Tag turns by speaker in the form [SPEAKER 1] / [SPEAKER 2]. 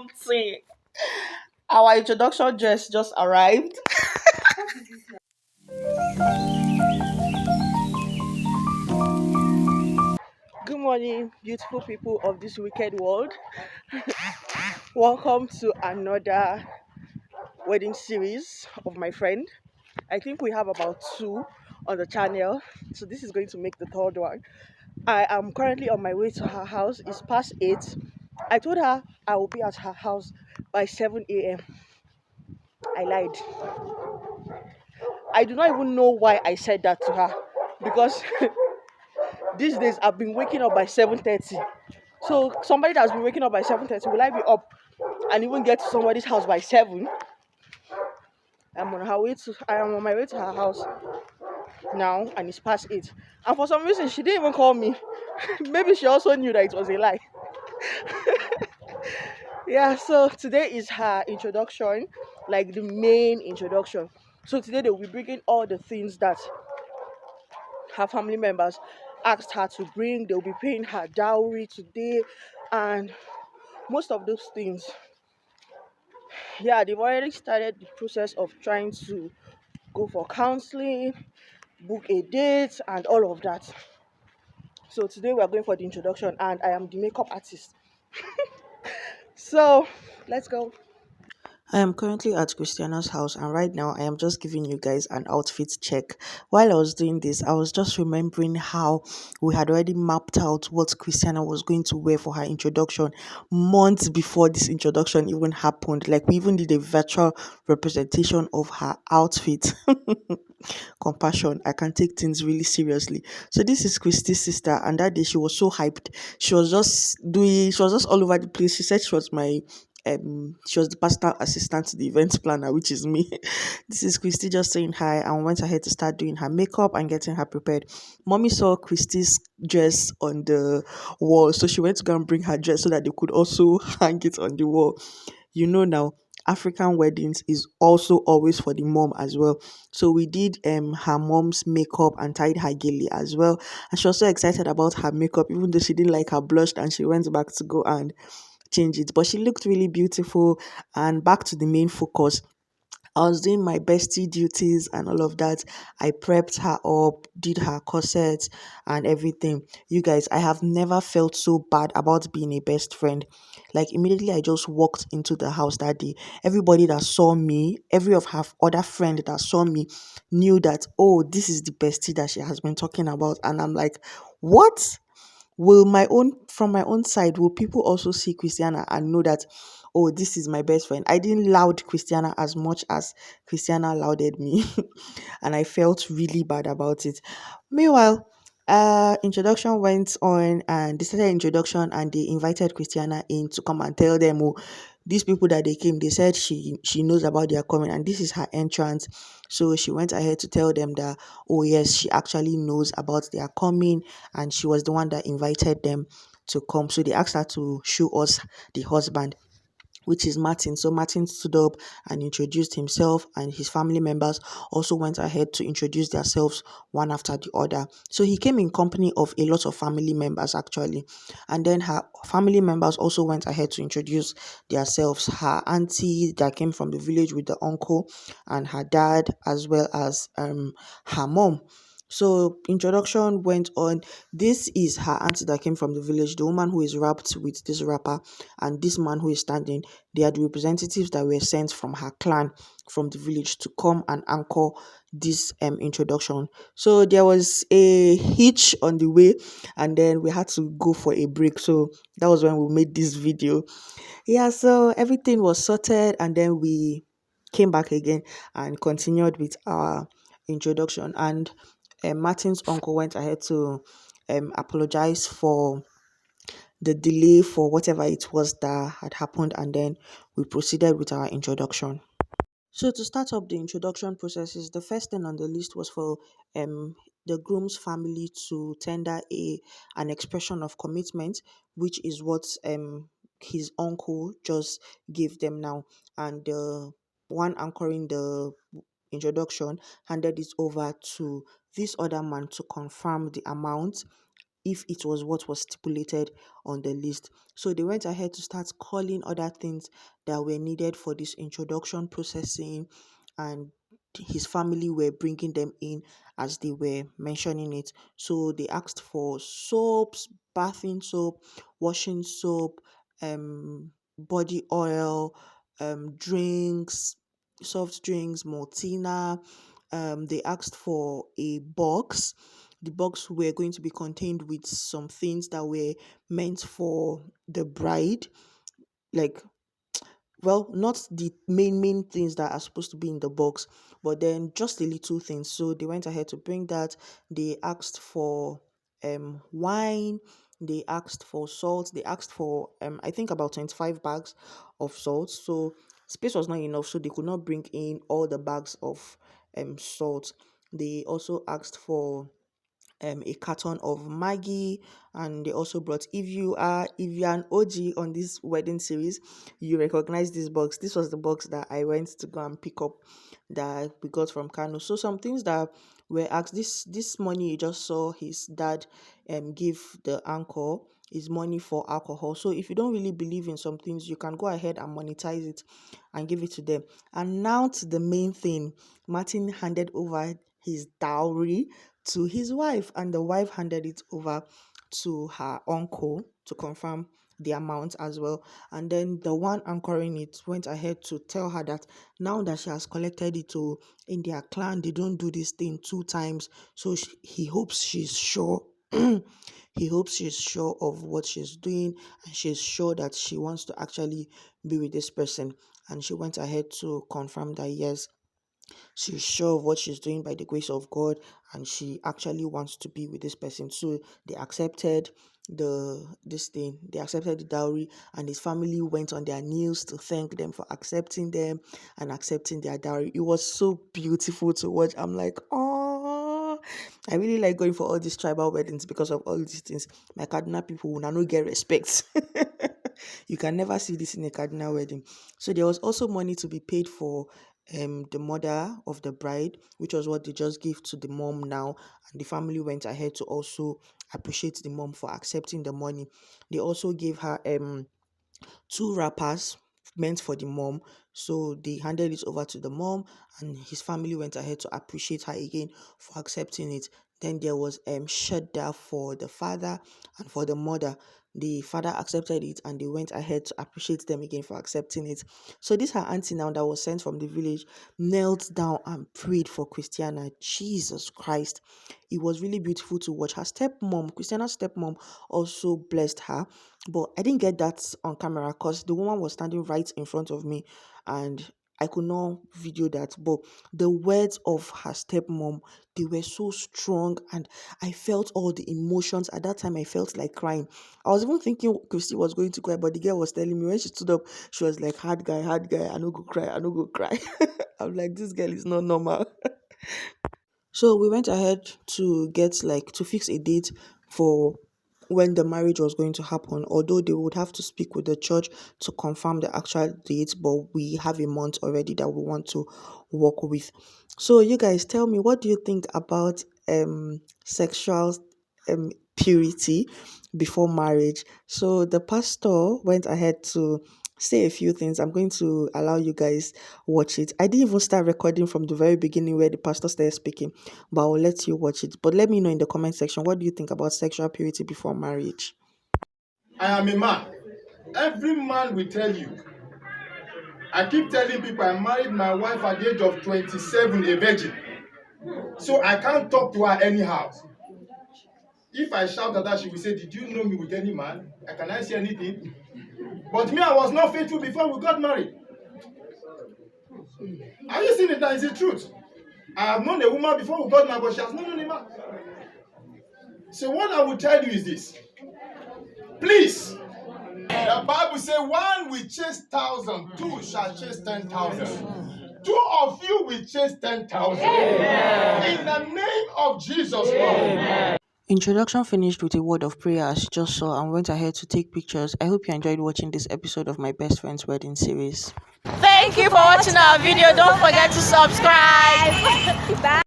[SPEAKER 1] something. Our introduction dress just arrived. Good morning, beautiful people of this wicked world. Welcome to another wedding series of my friend. I think we have about two on the channel, so this is going to make the third one. I am currently on my way to her house. It's past 8. I told her I will be at her house by 7 a.m. I lied. I do not even know why I said that to her because these days I've been waking up by 7:30. So somebody that's been waking up by 7:30, will I be up and even get to somebody's house by 7? I am on my way to her house now, and it's past 8. And for some reason she didn't even call me. Maybe she also knew that it was a lie. Yeah, so today is her introduction, like the main introduction. So today they will be bringing all the things that her family members asked her to bring. They'll be paying her dowry today, and most of those things, yeah, they've already started the process of trying to go for counseling, book a date, and all of that. So today we are going for the introduction, and I am the makeup artist. So let's go. I am currently at Christiana's house, and right now I am just giving you guys an outfit check. While I was doing this, I was just remembering how we had already mapped out what Christiana was going to wear for her introduction months before this introduction even happened. Like, we even did a virtual representation of her outfit. Compassion, I can take things really seriously. So this is Christy's sister, and that day she was so hyped. She was just all over the place. She said she was the personal assistant to the event planner, which is me. This is Christy just saying hi, and went ahead to start doing her makeup and getting her prepared. Mommy saw Christy's dress on the wall, so she went to go and bring her dress so that they could also hang it on the wall. Now, African weddings is also always for the mom as well. So we did her mom's makeup and tied her gilly as well. And she was so excited about her makeup, even though she didn't like her blush, and she went back to go and change it. But she looked really beautiful. And back to the main focus, I was doing my bestie duties and all of that. I prepped her up, did her corset and everything. You guys, I have never felt so bad about being a best friend. Like, immediately I just walked into the house that day. Everybody that saw me, every of her other friend that saw me knew that, oh, this is the bestie that she has been talking about. And I'm like, what? Will my own From my own side, will people also see Christiana and know that, oh, this is my best friend? I didn't loud Christiana as much as Christiana lauded me. And I felt really bad about it. Meanwhile, introduction went on, and they started introduction, and they invited Christiana in to come and tell them, oh, these people that they came, they said she knows about their coming, and this is her entrance. So she went ahead to tell them that, oh yes, she actually knows about their coming, and she was the one that invited them to come. So they asked her to show us the husband, which is Martin. So Martin stood up and introduced himself, and his family members also went ahead to introduce themselves one after the other. So he came in company of a lot of family members actually. And then her family members also went ahead to introduce themselves. Her auntie that came from the village with the uncle, and her dad, as well as her mom. So introduction went on. This is her auntie that came from the village, the woman who is wrapped with this wrapper, and this man who is standing. They are the representatives that were sent from her clan, from the village, to come and anchor this introduction. So there was a hitch on the way, and then we had to go for a break. So that was when we made this video. Yeah, so everything was sorted, and then we came back again and continued with our introduction. And Martin's uncle went ahead to apologize for the delay, for whatever it was that had happened, and then we proceeded with our introduction. So to start up the introduction processes, the first thing on the list was for um the groom's family to tender an expression of commitment, which is what his uncle just gave them now, and the one anchoring the introduction handed it over to this other man to confirm the amount, if it was what was stipulated on the list. So they went ahead to start calling other things that were needed for this introduction processing, and his family were bringing them in as they were mentioning it. So they asked for soaps, bathing soap, washing soap, body oil, drinks, soft drinks, Maltina. They asked for a box. The box were going to be contained with some things that were meant for the bride, like, well, not the main things that are supposed to be in the box, but then just the little things. So they went ahead to bring that. They asked for wine, they asked for salt, they asked for I think about 25 bags of salt. So space was not enough, so they could not bring in all the bags of salt. They also asked for a carton of Maggie, and they also brought, if you're an OG on this wedding series, you recognize this box. This was the box that I went to go and pick up, that we got from Kano. So some things that were asked, this money you just saw his dad give the uncle is money for alcohol. So if you don't really believe in some things, you can go ahead and monetize it and give it to them. And now to the main thing. Martin handed over his dowry to his wife, and the wife handed it over to her uncle to confirm the amount as well. And then the one anchoring it went ahead to tell her that now that she has collected it, in their clan they don't do this thing two times. So he hopes she's sure. He hopes she's sure of what she's doing, and she's sure that she wants to actually be with this person. And she went ahead to confirm that yes, she's sure of what she's doing by the grace of God, and she actually wants to be with this person. So they accepted they accepted the dowry, and his family went on their knees to thank them for accepting them and accepting their dowry. It was so beautiful to watch. I'm like, oh, I really like going for all these tribal weddings because of all these things. My Cardinal people will not get respect. You can never see this in a Cardinal wedding. So there was also money to be paid for the mother of the bride, which was what they just gave to the mom now. And the family went ahead to also appreciate the mom for accepting the money. They also gave her two wrappers meant for the mom. So they handed it over to the mom, and his family went ahead to appreciate her again for accepting it. Then there was shadda for the father and for the mother. The father accepted it, and they went ahead to appreciate them again for accepting it. So this her auntie now that was sent from the village knelt down and prayed for Christiana. Jesus Christ. It was really beautiful to watch. Her stepmom, Christiana's stepmom, also blessed her. But I didn't get that on camera because the woman was standing right in front of me, and I could not video that. But the words of her stepmom, they were so strong, and I felt all the emotions. At that time, I felt like crying. I was even thinking Christy was going to cry, but the girl was telling me when she stood up, she was like, hard guy, I no go cry, I no go cry. I'm like, this girl is not normal. So we went ahead to get to fix a date for when the marriage was going to happen, although they would have to speak with the church to confirm the actual date, but we have a month already that we want to work with. So you guys tell me, what do you think about sexual purity before marriage? So the pastor went ahead to say a few things. I'm going to allow you guys watch it. I didn't even start recording from the very beginning where the pastor started speaking, but I'll let you watch it. But let me know in the comment section, what do you think about sexual purity before marriage?
[SPEAKER 2] I am a man. Every man will tell you. I keep telling people I married my wife at the age of 27, a virgin. So I can't talk to her anyhow. If I shout at her, she will say, did you know me with any man? Can I say anything? But me, I was not faithful before we got married. Are you seeing it now? It's the truth. I have known a woman before we got married, but she has not known a man. So what I will tell you is this. Please, the Bible says, one will chase 1,000, two shall chase 10,000. Two of you will chase 10,000. In the name of Jesus Christ.
[SPEAKER 1] Introduction finished with a word of prayer as you just saw, and went ahead to take pictures. I hope you enjoyed watching this episode of my best friend's wedding series.
[SPEAKER 3] Thank you for watching our video. Don't forget to subscribe. Bye.